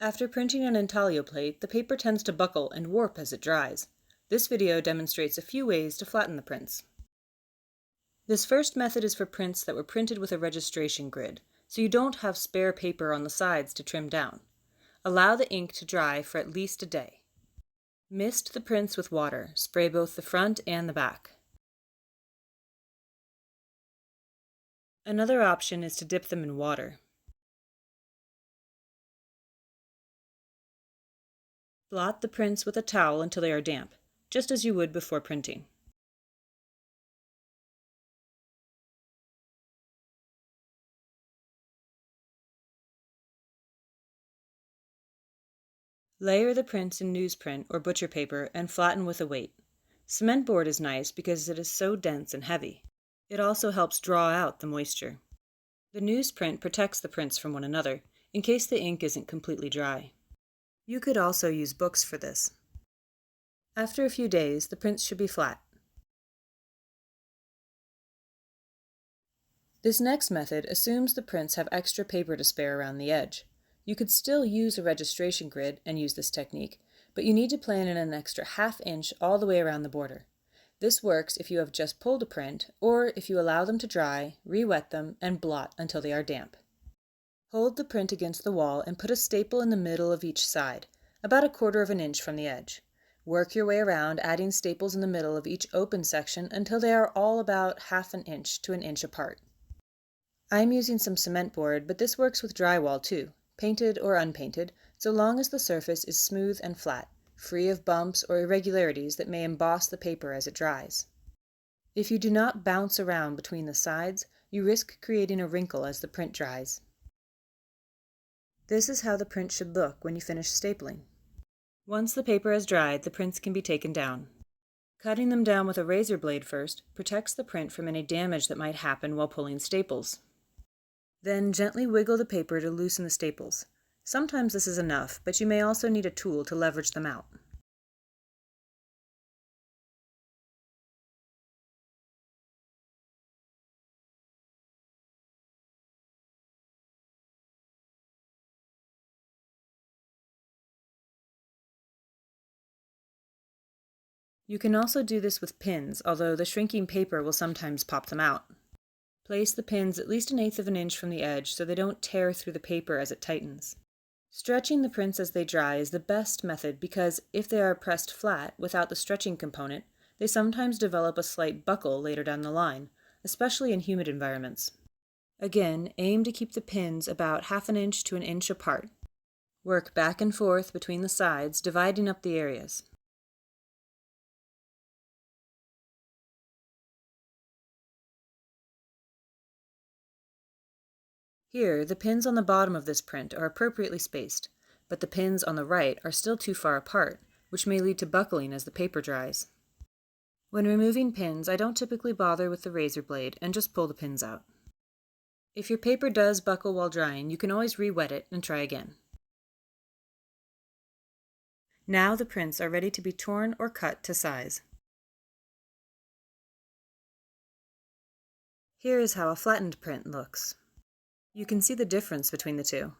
After printing an intaglio plate, the paper tends to buckle and warp as it dries. This video demonstrates a few ways to flatten the prints. This first method is for prints that were printed with a registration grid, so you don't have spare paper on the sides to trim down. Allow the ink to dry for at least a day. Mist the prints with water. Spray both the front and the back. Another option is to dip them in water. Blot the prints with a towel until they are damp, just as you would before printing. Layer the prints in newsprint or butcher paper and flatten with a weight. Cement board is nice because it is so dense and heavy. It also helps draw out the moisture. The newsprint protects the prints from one another, in case the ink isn't completely dry. You could also use books for this. After a few days, the prints should be flat. This next method assumes the prints have extra paper to spare around the edge. You could still use a registration grid and use this technique, but you need to plan in an extra ½ inch all the way around the border. This works if you have just pulled a print, or if you allow them to dry, re-wet them, and blot until they are damp. Hold the print against the wall and put a staple in the middle of each side, about ¼ inch from the edge. Work your way around, adding staples in the middle of each open section until they are all about ½ inch to 1 inch apart. I'm using some cement board, but this works with drywall too, painted or unpainted, so long as the surface is smooth and flat, free of bumps or irregularities that may emboss the paper as it dries. If you do not bounce around between the sides, you risk creating a wrinkle as the print dries. This is how the print should look when you finish stapling. Once the paper has dried, the prints can be taken down. Cutting them down with a razor blade first protects the print from any damage that might happen while pulling staples. Then gently wiggle the paper to loosen the staples. Sometimes this is enough, but you may also need a tool to leverage them out. You can also do this with pins, although the shrinking paper will sometimes pop them out. Place the pins at least 1/8 inch from the edge so they don't tear through the paper as it tightens. Stretching the prints as they dry is the best method because if they are pressed flat without the stretching component, they sometimes develop a slight buckle later down the line, especially in humid environments. Again, aim to keep the pins about ½ inch to 1 inch apart. Work back and forth between the sides, dividing up the areas. Here, the pins on the bottom of this print are appropriately spaced, but the pins on the right are still too far apart, which may lead to buckling as the paper dries. When removing pins, I don't typically bother with the razor blade and just pull the pins out. If your paper does buckle while drying, you can always re-wet it and try again. Now the prints are ready to be torn or cut to size. Here is how a flattened print looks. You can see the difference between the two.